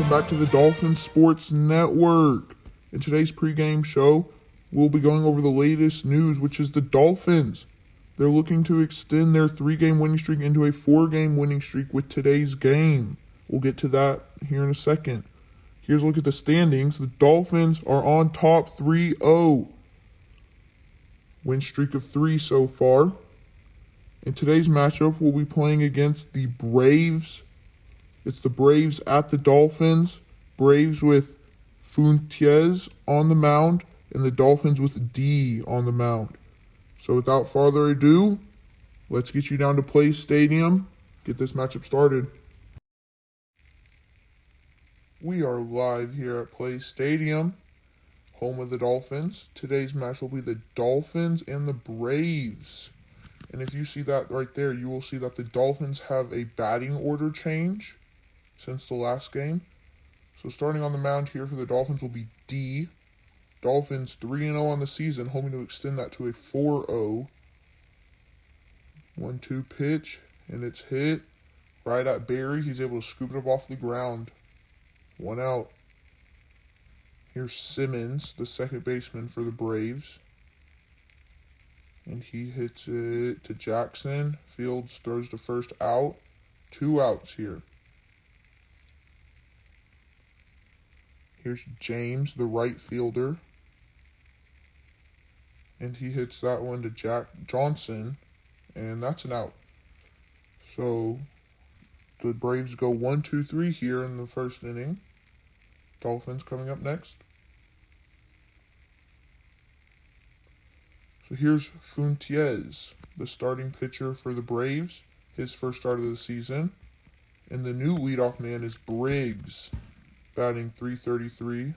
welcome back to the Dolphins Sports Network. In today's pregame show, we'll be going over the latest news, which is the Dolphins. They're looking to extend their 3-game winning streak into a 4-game winning streak with today's game. We'll get to that here in a second. Here's a look at the standings. The Dolphins are on top 3-0. Win streak of 3 so far. In today's matchup, we'll be playing against the Braves. It's the Braves at the Dolphins. Braves with Fuentes on the mound and the Dolphins with D on the mound. So without further ado, let's get you down to Play Stadium. Get this matchup started. We are live here at Play Stadium, home of the Dolphins. Today's match will be the Dolphins and the Braves. And if you see that right there, you will see that the Dolphins have a batting order change since the last game. So starting on the mound here for the Dolphins will be D. Dolphins 3-0 on the season, hoping to extend that to a 4-0. 1-2 pitch, and it's hit right at Barry. He's able to scoop it up off the ground. 1 out. Here's Simmons, the second baseman for the Braves. And he hits it to Jackson. Fields throws to first out. 2 outs here. Here's James, the right fielder. And he hits that one to Jack Johnson. And that's an out. So the Braves go 1-2-3 here in the first inning. Dolphins coming up next. So here's Fuentes, the starting pitcher for the Braves. His first start of the season. And the new leadoff man is Briggs, batting .333.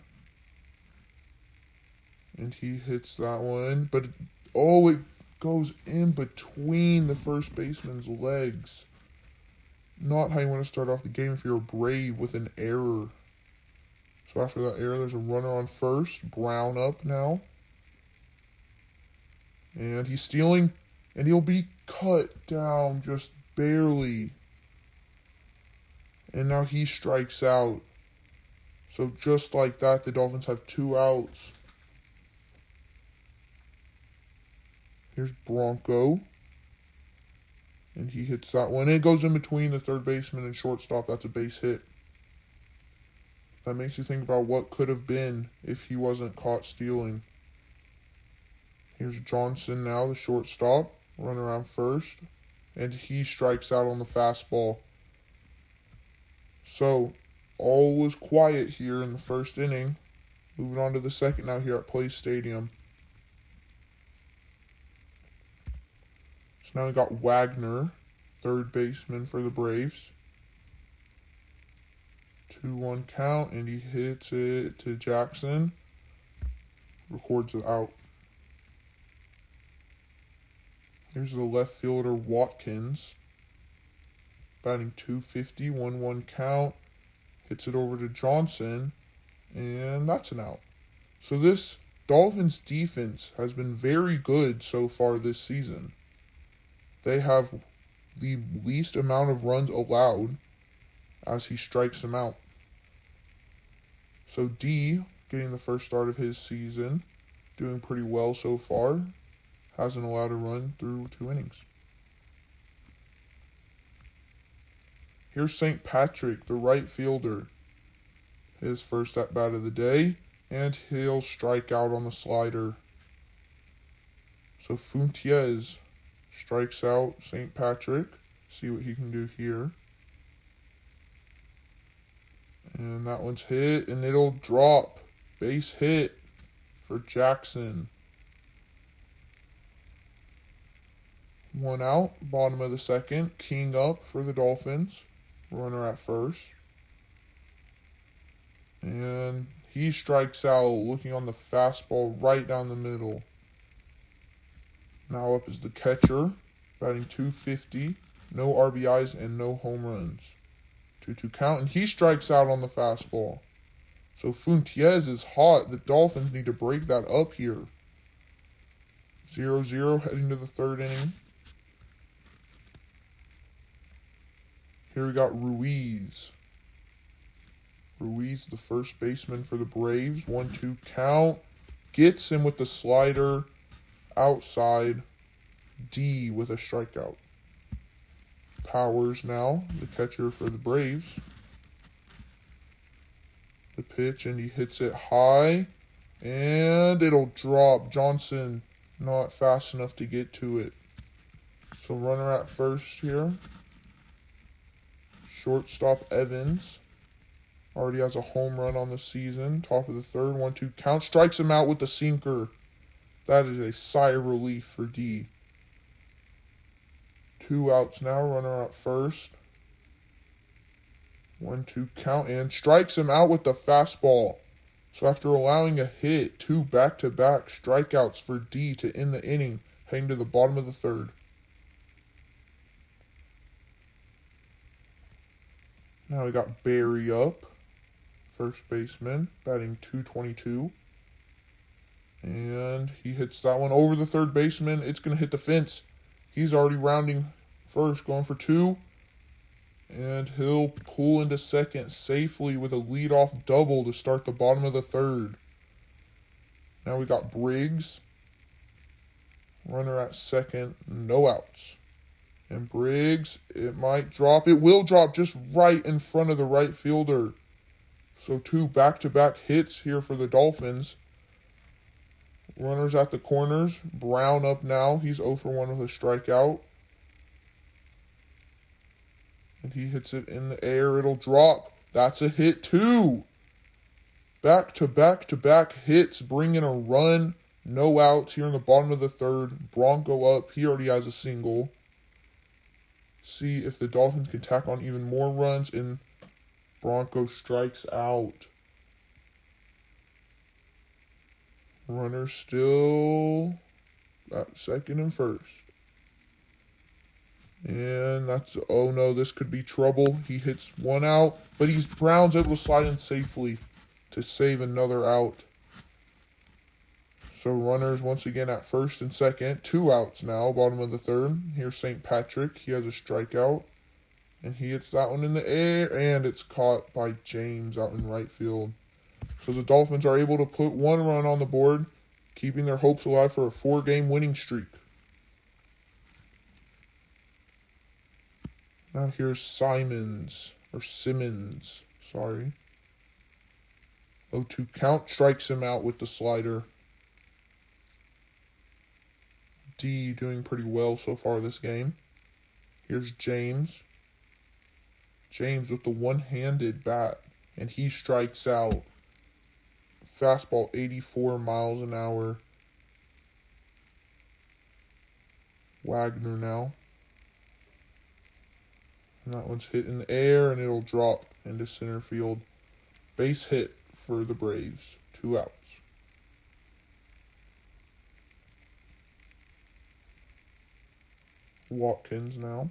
And he hits that one. But, it goes in between the first baseman's legs. Not how you want to start off the game if you're a Brave with an error. So after that error, there's a runner on first. Brown up now. And he's stealing. And he'll be cut down just barely. And now he strikes out. So just like that, the Dolphins have 2 outs. Here's Bronco. And he hits that one. It goes in between the third baseman and shortstop. That's a base hit. That makes you think about what could have been if he wasn't caught stealing. Here's Johnson now, the shortstop. Run around first. And he strikes out on the fastball. So all was quiet here in the first inning. Moving on to the second now here at Play Stadium. So now we got Wagner, third baseman for the Braves. 2-1 count, and he hits it to Jackson. Records it out. Here's the left fielder, Watkins. Batting .250, 1-1 count. Hits it over to Johnson, and that's an out. So this Dolphins defense has been very good so far this season. They have the least amount of runs allowed as he strikes them out. So D, getting the first start of his season, doing pretty well so far. Hasn't allowed a run through 2 innings. Here's St. Patrick, the right fielder. His first at bat of the day, and he'll strike out on the slider. So Fuentes strikes out St. Patrick. See what he can do here. And that one's hit, and it'll drop. Base hit for Jackson. 1 out, bottom of the second. King up for the Dolphins. Runner at first. And he strikes out, looking on the fastball right down the middle. Now up is the catcher, batting .250. No RBIs and no home runs. 2-2 count, and he strikes out on the fastball. So Fuentes is hot. The Dolphins need to break that up here. 0-0 heading to the third inning. Here we got Ruiz. Ruiz, the first baseman for the Braves. 1-2 count. Gets him with the slider outside. D with a strikeout. Powers now, the catcher for the Braves. The pitch, and he hits it high. And it'll drop. Johnson not fast enough to get to it. So runner at first here. Shortstop Evans already has a home run on the season. Top of the third, 1-2 count. Strikes him out with the sinker. That is a sigh of relief for D. 2 outs now. Runner at first. 1-2 count, and strikes him out with the fastball. So after allowing a hit, 2 back-to-back strikeouts for D to end the inning, heading to the bottom of the third. Now we got Barry up, first baseman, batting .222. And he hits that one over the third baseman. It's going to hit the fence. He's already rounding first, going for 2. And he'll pull into second safely with a leadoff double to start the bottom of the third. Now we got Briggs. Runner at second, no outs. And Briggs, it might drop. It will drop just right in front of the right fielder. So 2 back-to-back hits here for the Dolphins. Runners at the corners. Brown up now. He's 0 for 1 with a strikeout. And he hits it in the air. It'll drop. That's a hit too. Back-to-back hits, bringing a run. No outs here in the bottom of the third. Bronco up. He already has a single. See if the Dolphins can tack on even more runs, and Bronco strikes out. Runner still at second and first. And that's, oh no, this could be trouble. He hits 1 out, but Brown's able to slide in safely to save another out. So runners once again at first and second. 2 outs now, bottom of the third. Here's St. Patrick. He has a strikeout. And he hits that one in the air, and it's caught by James out in right field. So the Dolphins are able to put 1 run on the board, keeping their hopes alive for a 4-game winning streak. Now here's Simmons. 0-2 count, strikes him out with the slider. D doing pretty well so far this game. Here's James. James with the one-handed bat, and he strikes out. Fastball 84 miles an hour. Wagner now. And that one's hit in the air, and it'll drop into center field. Base hit for the Braves. 2 outs. Watkins now.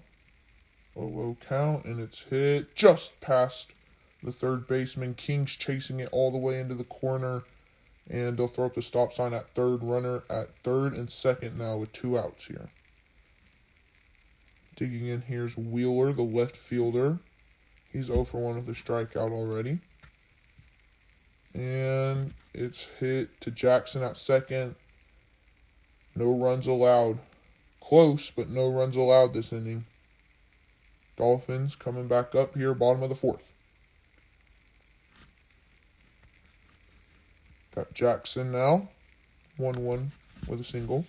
A low count, and it's hit just past the third baseman. King's chasing it all the way into the corner, and they'll throw up the stop sign at third. Runner at third and second now with 2 outs here. Digging in, here's Wheeler, the left fielder. He's 0 for 1 with a strikeout already. And it's hit to Jackson at second. No runs allowed. Close, but no runs allowed this inning. Dolphins coming back up here, bottom of the fourth. Got Jackson now. 1-1 with a single.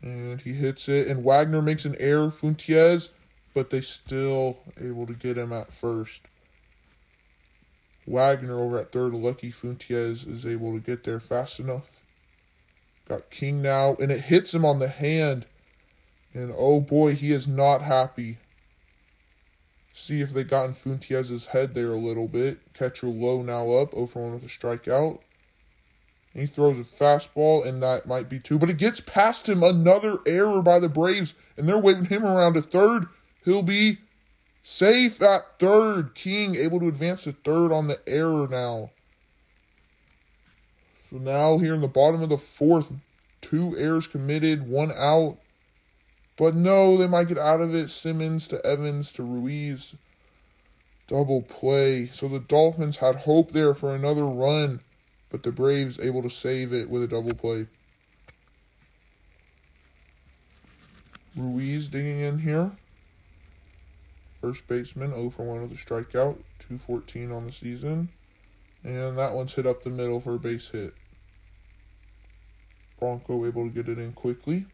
And he hits it, and Wagner makes an error. Fuentes, but they still able to get him at first. Wagner over at third. Lucky Fuentes is able to get there fast enough. Got King now, and it hits him on the hand. And oh boy, he is not happy. See if they got in Fuentes' head there a little bit. Catcher low now up, 0 for 1 with a strikeout. And he throws a fastball, and that might be 2. But it gets past him. Another error by the Braves, and they're waving him around to third. He'll be safe at third. King able to advance to third on the error now. So now here in the bottom of the fourth, 2 errors committed, 1 out. But no, they might get out of it. Simmons to Evans to Ruiz. Double play. So the Dolphins had hope there for another run, but the Braves able to save it with a double play. Ruiz digging in here. First baseman, 0 for 1 with a strikeout, 214 on the season. And that one's hit up the middle for a base hit. Bronco able to get it in quickly.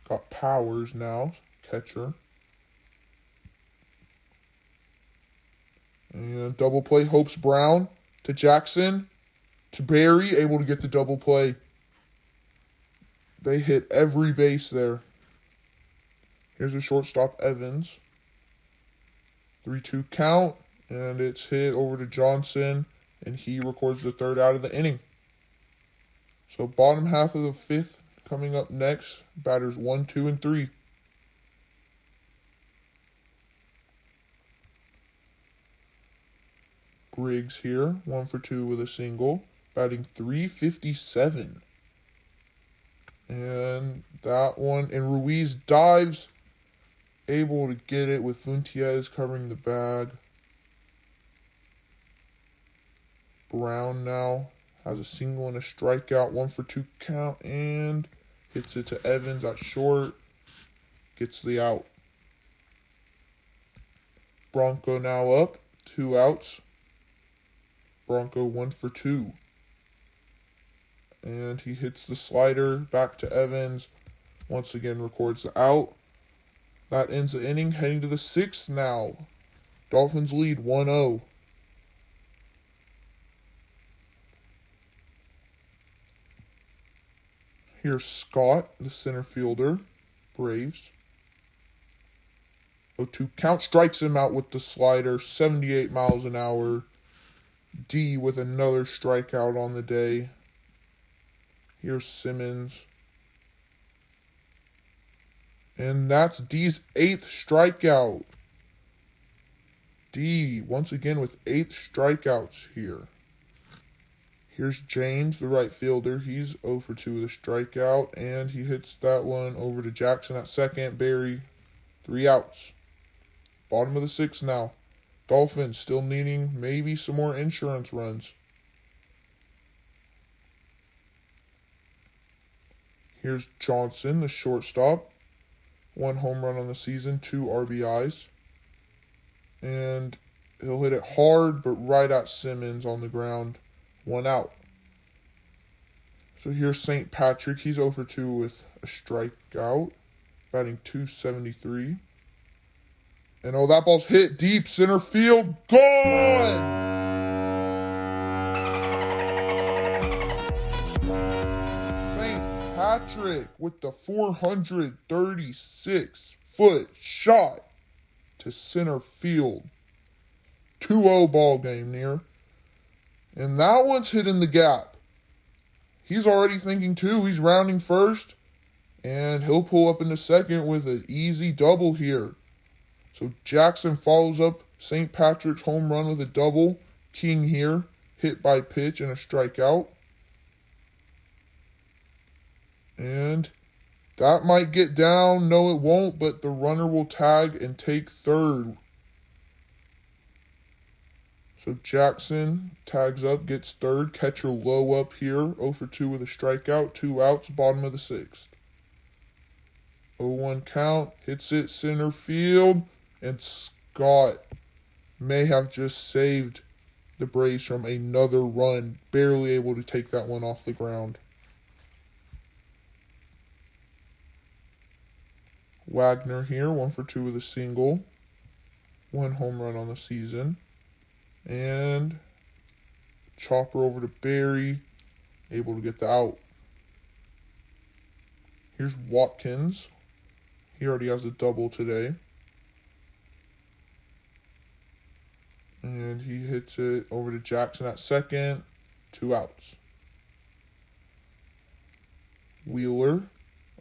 Got Powers now, catcher. And double play, Hopes Brown to Jackson to Barry, able to get the double play. They hit every base there. Here's a shortstop, Evans. 3-2 count, and it's hit over to Johnson, and he records the third out of the inning. So bottom half of the fifth coming up next. Batters 1, 2, and 3. Briggs here, 1 for 2 with a single, batting .357. And that one, and Ruiz dives, able to get it with Fuentes covering the bag. Brown now has a single and a strikeout, 1 for 2 count, and hits it to Evans at short, gets the out. Bronco now up, 2 outs. Bronco 1 for 2. And he hits the slider back to Evans. Once again records the out. That ends the inning. Heading to the 6th now. Dolphins lead 1-0. Here's Scott, the center fielder. Braves. 0-2 count, strikes him out with the slider. 78 miles an hour. D with another strikeout on the day. Here's Simmons. And that's D's 8th strikeout. D, once again with 8 strikeouts here. Here's James, the right fielder. He's 0 for 2 with a strikeout, and he hits that one over to Jackson at second. Barry, 3 outs. Bottom of the 6th now. Dolphins still needing maybe some more insurance runs. Here's Johnson, the shortstop. 1 home run on the season, 2 RBIs. And he'll hit it hard, but right at Simmons on the ground. 1 out. So here's St. Patrick. He's 0 for 2 with a strikeout, batting .273. And oh, that ball's hit deep center field. Gone! St. Patrick with the 436-foot shot to center field. 2-0 ball game near. And that one's hit in the gap. He's already thinking 2. He's rounding first. And he'll pull up into second with an easy double here. So Jackson follows up St. Patrick's home run with a double. King here, hit by pitch and a strikeout. And that might get down. No, it won't, but the runner will tag and take third. So Jackson tags up, gets third. Catcher low up here, 0 for 2 with a strikeout. 2 outs, bottom of the 6th. 0-1 count, hits it center field. And Scott may have just saved the Braves from another run. Barely able to take that one off the ground. Wagner here, 1 for 2 with a single. 1 home run on the season. And chopper over to Barry. Able to get the out. Here's Watkins. He already has a double today. And he hits it over to Jackson at second. 2 outs. Wheeler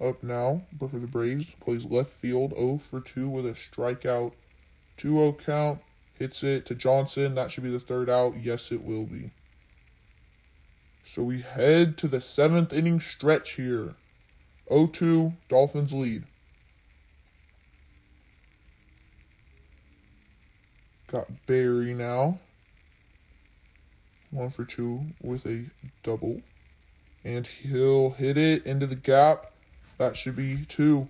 up now, but for the Braves, plays left field, 0 for 2 with a strikeout. 2-0 count. Hits it to Johnson. That should be the third out. Yes, it will be. So we head to the 7th inning stretch here. 0-2, Dolphins lead. Got Barry now. 1 for 2 with a double. And he'll hit it into the gap. That should be 2.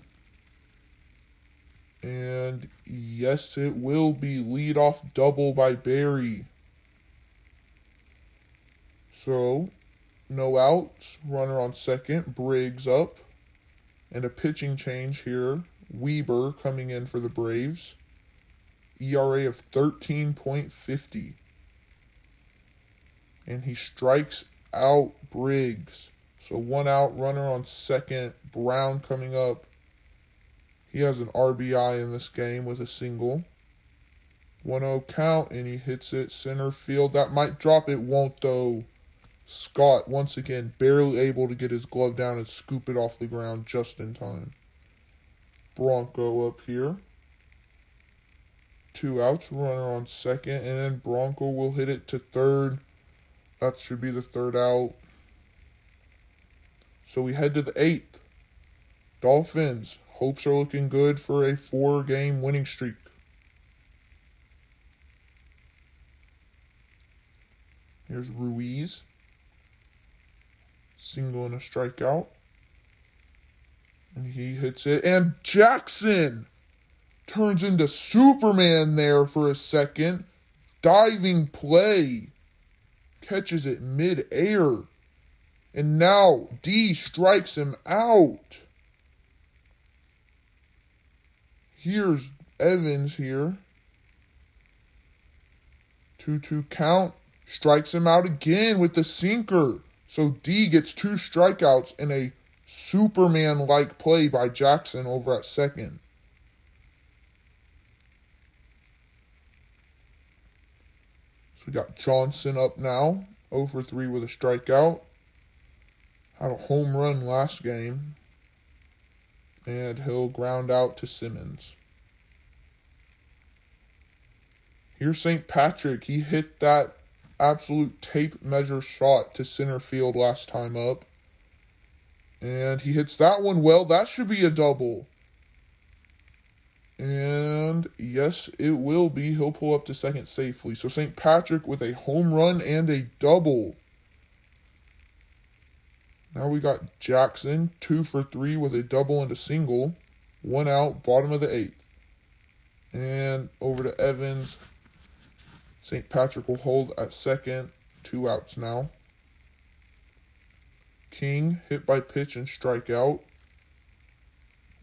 And yes, it will be leadoff double by Barry. So, no outs. Runner on second. Briggs up. And a pitching change here. Weber coming in for the Braves. ERA of 13.50. And he strikes out Briggs. So 1 out, runner on second. Brown coming up. He has an RBI in this game with a single. 1-0 count, and he hits it center field. That might drop. It won't, though. Scott, once again, barely able to get his glove down and scoop it off the ground just in time. Bronco up here. 2 outs, runner on second, and then Bronco will hit it to third. That should be the 3rd out. So we head to the 8th. Dolphins, hopes are looking good for a 4-game winning streak. Here's Ruiz. Single and a strikeout. And he hits it. And Jackson turns into Superman there for a second. Diving play. Catches it mid-air. And now D strikes him out. Here's Evans here. 2-2 count. Strikes him out again with the sinker. So D gets 2 strikeouts in a Superman-like play by Jackson over at second. So we got Johnson up now. 0 for 3 with a strikeout. Had a home run last game. And he'll ground out to Simmons. Here's St. Patrick. He hit that absolute tape measure shot to center field last time up. And he hits that one well. That should be a double. And yes, it will be. He'll pull up to second safely. So St. Patrick with a home run and a double. Now we got Jackson, 2 for 3 with a double and a single. 1 out, bottom of the 8th. And over to Evans. St. Patrick will hold at second. 2 outs now. King, hit by pitch and strikeout.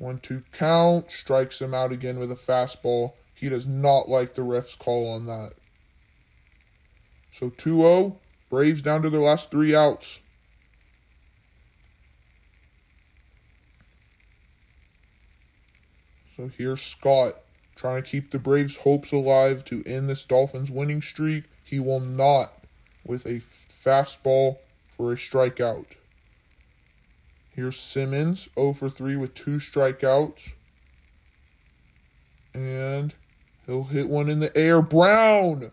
1-2 count. Strikes him out again with a fastball. He does not like the ref's call on that. So 2-0. Braves down to their last 3 outs. So here's Scott trying to keep the Braves' hopes alive to end this Dolphins winning streak. He will not with a fastball for a strikeout. Here's Simmons, 0 for 3 with 2 strikeouts. And he'll hit one in the air. Brown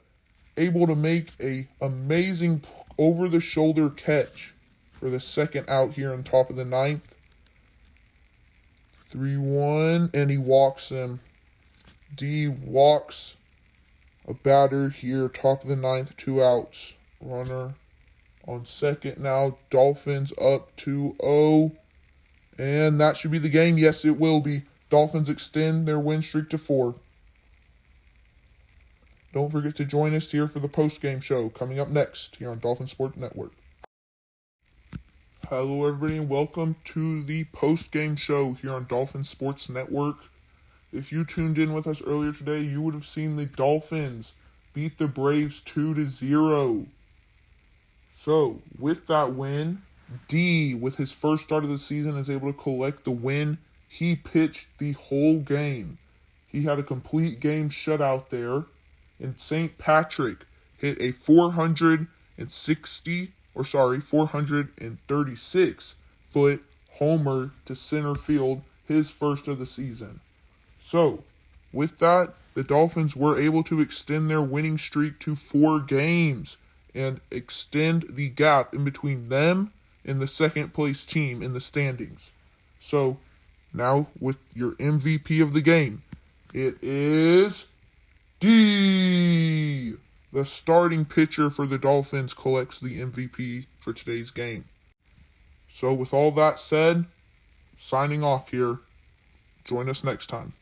able to make a amazing over-the-shoulder catch for the 2nd out here on top of the 9th. 3-1, and he walks him. D walks a batter here, top of the 9th, 2 outs. Runner on second now. Dolphins up 2-0. And that should be the game. Yes, it will be. Dolphins extend their win streak to 4. Don't forget to join us here for the post-game show coming up next here on Dolphin Sports Network. Hello, everybody, and welcome to the post-game show here on Dolphin Sports Network. If you tuned in with us earlier today, you would have seen the Dolphins beat the Braves 2-0. So, with that win, D, with his first start of the season, is able to collect the win. He pitched the whole game. He had a complete game shutout there. And St. Patrick hit a 436-foot homer to center field, his first of the season. So, with that, the Dolphins were able to extend their winning streak to 4 games and extend the gap in between them and the second-place team in the standings. So, now with your MVP of the game, it is D. The starting pitcher for the Dolphins collects the MVP for today's game. So with all that said, signing off here. Join us next time.